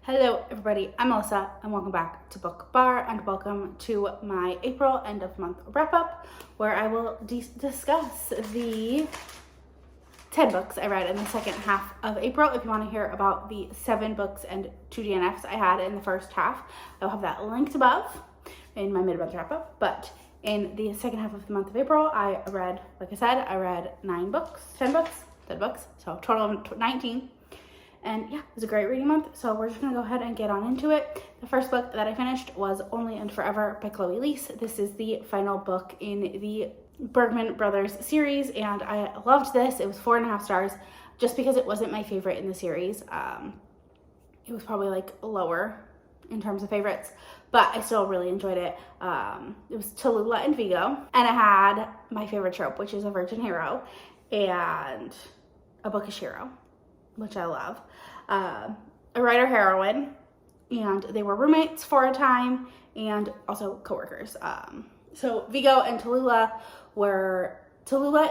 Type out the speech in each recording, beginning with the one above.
Hello everybody, I'm Melissa and welcome back to Book Bar and welcome to my April end of month wrap up where I will discuss the 10 books I read in the second half of April. If you want to hear about the 7 books and 2 DNFs I had in the first half, I'll have that linked above in my mid-month wrap up. But in the second half of the month of April, I read, like I said, I read 10 books, so total of 19. And yeah, it was a great reading month, so we're just gonna go ahead and get on into it. The first book that I finished was Only and Forever by Chloe Liese. This is the final book in the Bergman Brothers series, and I loved this. It was 4.5 stars, just because it wasn't my favorite in the series. It was probably like lower in terms of favorites, but I still really enjoyed it. It was Tallulah and Vigo, and I had my favorite trope, which is a virgin hero and a bookish hero, which I love. A writer heroine, and they were roommates for a time and also co-workers. So Vigo and Tallulah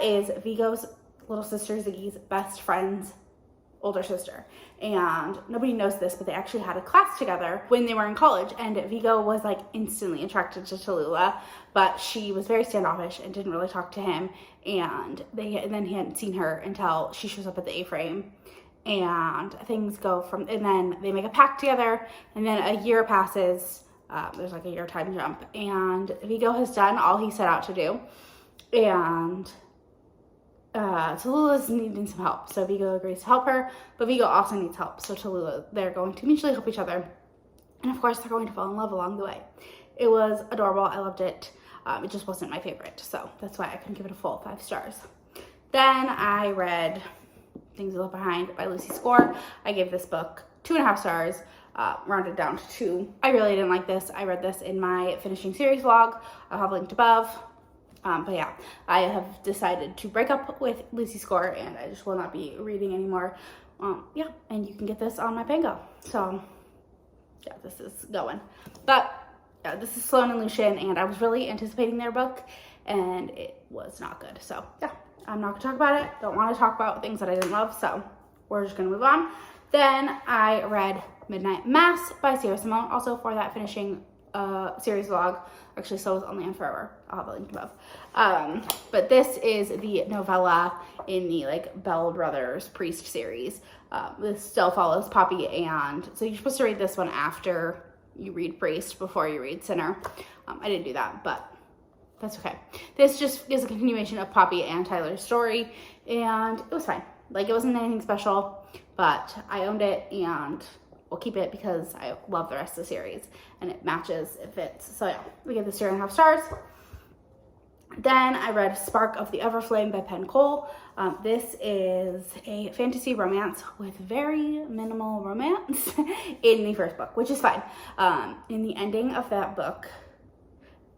is Vigo's little sister Ziggy's best friend's older sister. And nobody knows this, but they actually had a class together when they were in college, and Vigo was like instantly attracted to Tallulah, but she was very standoffish and didn't really talk to him, and then he hadn't seen her until she shows up at the A-frame. And things go from, and then they make a pact together, and then a year passes, there's like a year time jump, and Vigo has done all he set out to do, and Tallulah's needing some help, so Vigo agrees to help her, but Vigo also needs help, so Tallulah, they're going to mutually help each other, and of course they're going to fall in love along the way. It was adorable, I loved it. It just wasn't my favorite, so that's why I couldn't give it a full 5 stars. Then I read Things You Left Behind by Lucy Score. I gave this book 2.5 stars, rounded down to 2. I really didn't like this. I read this in my finishing series vlog. I'll have linked above. But yeah, I have decided to break up with Lucy Score, and I just will not be reading anymore. Yeah, and you can get this on my Pango. So yeah, this is going. But yeah, this is Sloane and Lucian, and I was really anticipating their book, and it was not good. So yeah, I'm not gonna talk about it. Don't want to talk about things that I didn't love, so we're just gonna move on. Then I read Midnight Mass by Sierra Simone, also for that finishing series vlog. Actually, so was Only and Forever. I'll have a link above. But this is the novella in the like Bell Brothers Priest series. This still follows Poppy, and so you're supposed to read this one after you read Priest, before you read Sinner. I didn't do that, but that's okay. This just is a continuation of Poppy and Tyler's story, and it was fine. Like, it wasn't anything special, but I owned it, and we'll keep it because I love the rest of the series, and it matches, it fits. So yeah, we give this 2.5 stars. Then I read Spark of the Everflame by Penn. This is a fantasy romance with very minimal romance in the first book, which is fine. In the ending of that book,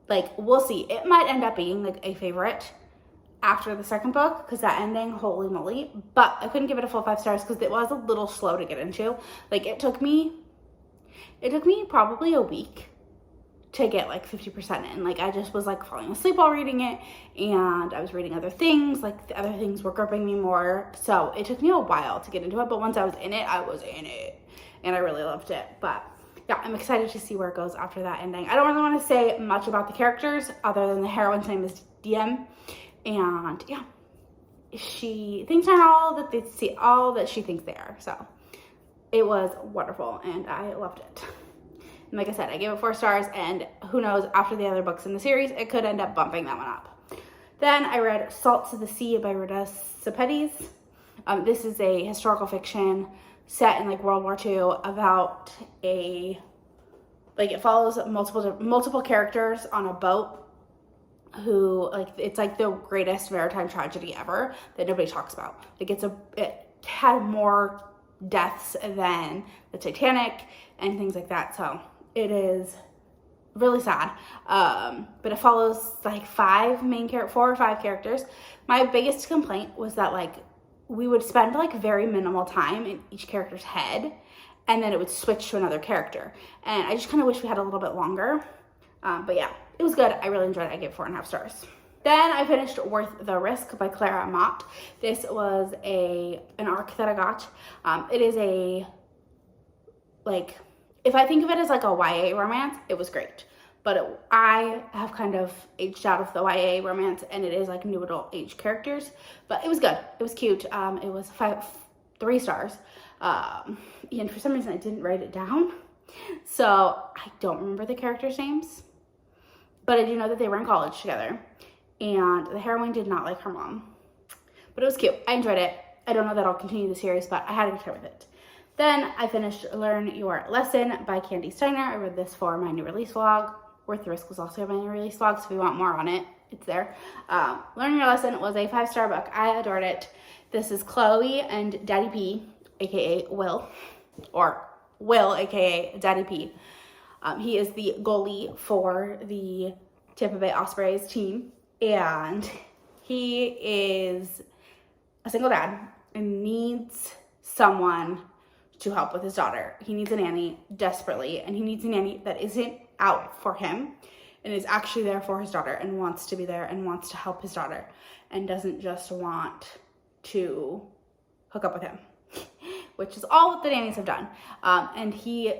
like, we'll see. It might end up being like a favorite after the second book, because that ending, holy moly. But I couldn't give it a full 5 stars because it was a little slow to get into. Like, it took me probably a week to get like 50% in. Like, I just was like falling asleep while reading it, and I was reading other things. Like, the other things were gripping me more. So it took me a while to get into it, but once I was in it, I was in it, and I really loved it. But yeah, I'm excited to see where it goes after that ending. I don't really want to say much about the characters other than the heroine's name is DM. And yeah, things aren't all that she thinks they are. So it was wonderful, and I loved it. And like I said, I gave it 4 stars, and who knows, after the other books in the series, it could end up bumping that one up. Then I read Salt to the Sea by Ruta Septys. This is a historical fiction set in like World War II about it follows multiple characters on a boat who, like, it's like the greatest maritime tragedy ever that nobody talks about. Like, it had more deaths than the Titanic and things like that. So it is really sad. But it follows like 4 or 5 characters. My biggest complaint was that, like, we would spend like very minimal time in each character's head, and then it would switch to another character. And I just kind of wish we had a little bit longer. But yeah, it was good. I really enjoyed it. I gave 4.5 stars. Then I finished Worth the Risk by Clara Mott. This was an arc that I got. It is a like, if I think of it as like a YA romance, it was great. But I have kind of aged out of the YA romance, and it is like new adult age characters. But it was good. It was cute. It was 3 stars. And for some reason I didn't write it down. So I don't remember the characters' names. But I do know that they were in college together. And the heroine did not like her mom. But it was cute. I enjoyed it. I don't know that I'll continue the series, but I had a good time with it. Then I finished Learn Your Lesson by Kandi Steiner. I read this for my new release vlog. Worth the Risk was also my new release vlog, so if you want more on it, it's there. Learn Your Lesson was a 5-star book. I adored it. This is Chloe and Daddy P, aka Will, or Will, aka Daddy P. He is the goalie for the Tampa Bay Ospreys team, and he is a single dad and needs someone to help with his daughter. He needs a nanny desperately, and he needs a nanny that isn't out for him and is actually there for his daughter and wants to be there and wants to help his daughter and doesn't just want to hook up with him, which is all what the nannies have done. And he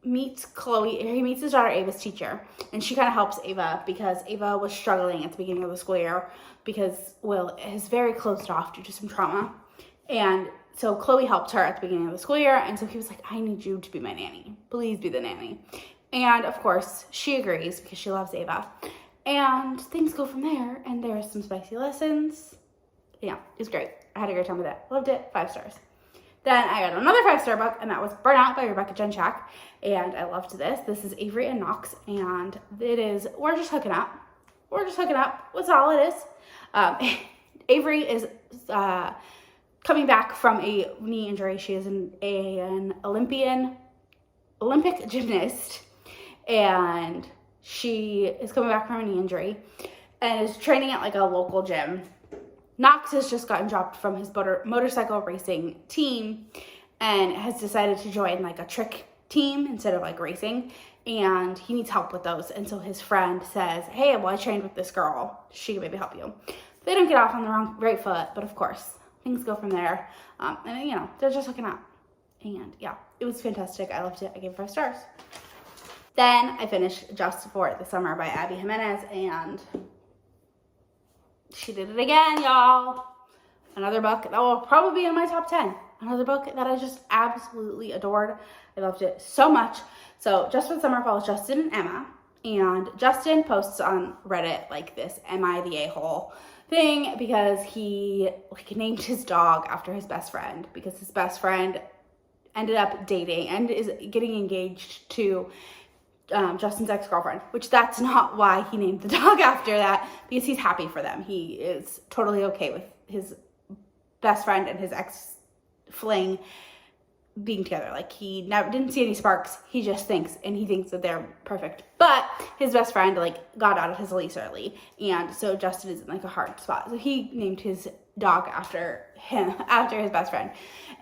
meets his daughter Ava's teacher, and she kind of helps Ava because Ava was struggling at the beginning of the school year because Will is very closed off due to some trauma. And so Chloe helped her at the beginning of the school year, and so he was like, I need you to be my nanny. Please be the nanny. And of course, she agrees because she loves Ava. And things go from there, and there are some spicy lessons. Yeah, it was great. I had a great time with it. Loved it. 5 stars. Then I got another 5-star book, and that was Burnout by Jenshak. And I loved this. This is Avery and Knox, and it is, we're just hooking up. We're just hooking up. That's all it is. Avery is coming back from a knee injury. She is an Olympic gymnast, and she is coming back from a knee injury and is training at like a local gym. Knox has just gotten dropped from his motorcycle racing team and has decided to join like a trick team instead of like racing, and he needs help with those. And so his friend says, hey, well, I trained with this girl, she can maybe help you. They don't get off on the right foot, but of course things go from there. And you know, they're just hooking up, and yeah, it was fantastic. I loved it. I gave it 5 stars. Then I finished Just for the Summer by Abby Jimenez, and she did it again, y'all. Another book that will probably be in my top 10. Another book that I just absolutely adored. I loved it so much. So Just for the Summer follows Justin and Emma, and Justin posts on Reddit like this "Am I the a-hole?" thing because he like named his dog after his best friend because his best friend ended up dating and is getting engaged to Justin's ex-girlfriend, which that's not why he named the dog after that, because he's happy for them. He is totally okay with his best friend and his ex-fling being together. Like, he didn't see any sparks. He just thinks that they're perfect. But his best friend like got out of his lease early, and so Justin is in like a hard spot. So he named his dog after his best friend.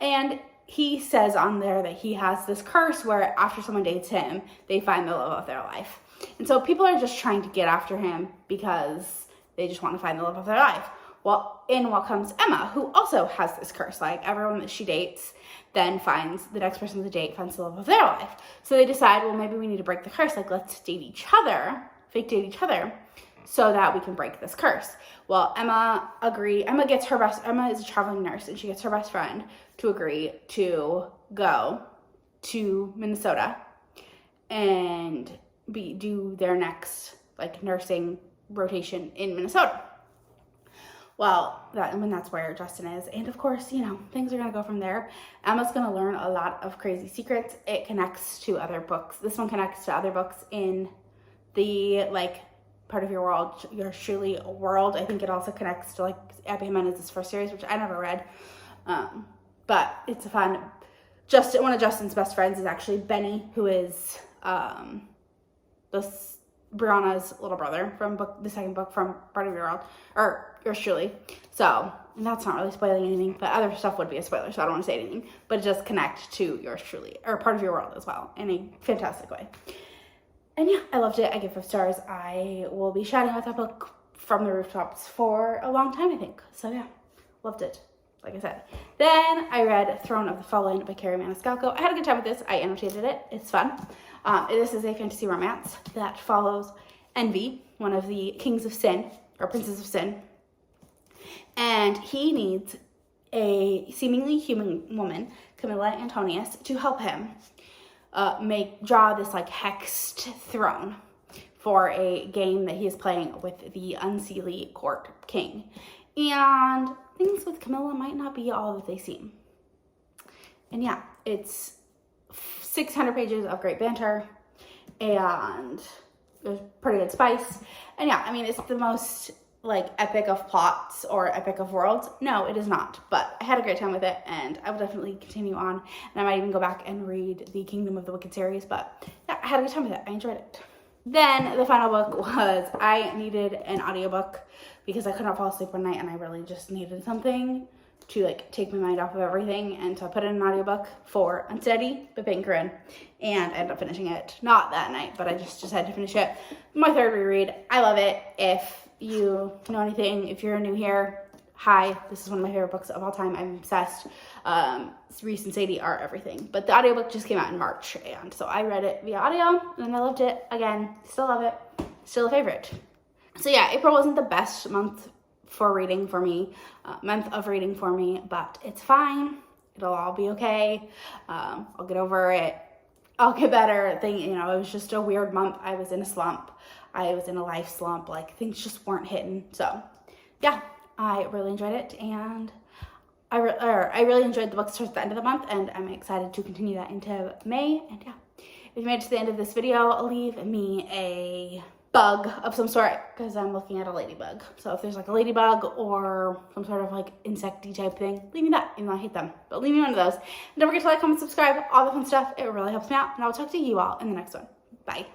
And he says on there that he has this curse where after someone dates him, they find the love of their life. And so people are just trying to get after him because they just want to find the love of their life. Well, in what comes Emma, who also has this curse. Like, everyone that she dates then finds the next person to date finds the love of their life. So they decide, well, maybe we need to break the curse. Like, let's date each other, fake date each other, so that we can break this curse. Well, Emma is a traveling nurse, and she gets her best friend to agree to go to Minnesota and do their next like nursing rotation in Minnesota. Well, that's where Justin is. And of course, you know, things are going to go from there. Emma's going to learn a lot of crazy secrets. It connects to other books. This one connects to other books in the like part of your world, your truly world. I think it also connects to like Abby Jimenez's first series, which I never read. But it's a fun. One of Justin's best friends is actually Benny, who is Brianna's little brother from the second book from Part of Your World, or yours truly. So, and that's not really spoiling anything, but other stuff would be a spoiler, so I don't want to say anything. But it does connect to yours truly, or Part of Your World as well, in a fantastic way. And yeah, I loved it. I give 5 stars. I will be shouting out that book from the rooftops for a long time, I think. So yeah, loved it. like I said. Then I read Throne of the Fallen by Kerri Manuscalco. I had a good time with this. I annotated it. It's fun. This is a fantasy romance that follows Envy, one of the kings of sin, or princes of sin. And he needs a seemingly human woman, Camilla Antonius, to help him draw this like hexed throne for a game that he is playing with the Unsteady court king. And things with Camilla might not be all that they seem. And yeah, it's 600 pages of great banter, and there's pretty good spice. And yeah, I mean, it's the most like epic of plots or epic of worlds. No, it is not, but I had a great time with it, and I will definitely continue on, and I might even go back and read the Kingdom of the Wicked series. But yeah, I had a good time with it. I enjoyed it. Then the final book was, I needed an audiobook because I could not fall asleep one night, and I really just needed something to like take my mind off of everything, and so I put in an audiobook for Unsteady by Peyton and Corinne, and I ended up finishing it. Not that night, but I just had to finish it. My third reread. I love it. If you know anything, if you're new here, hi, this is one of my favorite books of all time. I'm obsessed. Reese and Sadie are everything. But the audiobook just came out in March, and so I read it via audio, and I loved it. Again, still love it. Still a favorite. So yeah, April wasn't the best month for reading for me, but it's fine. It'll all be okay. I'll get over it. I'll get better. It was just a weird month. I was in a slump. I was in a life slump. Like, things just weren't hitting. So yeah, I really enjoyed it, and I really enjoyed the books towards the end of the month, and I'm excited to continue that into May. And yeah, if you made it to the end of this video, leave me a bug of some sort, because I'm looking at a ladybug. So if there's like a ladybug or some sort of like insecty type thing, leave me that, even though I hate them. But leave me one of those. And don't forget to like, comment, subscribe, all the fun stuff. It really helps me out, and I'll talk to you all in the next one. Bye.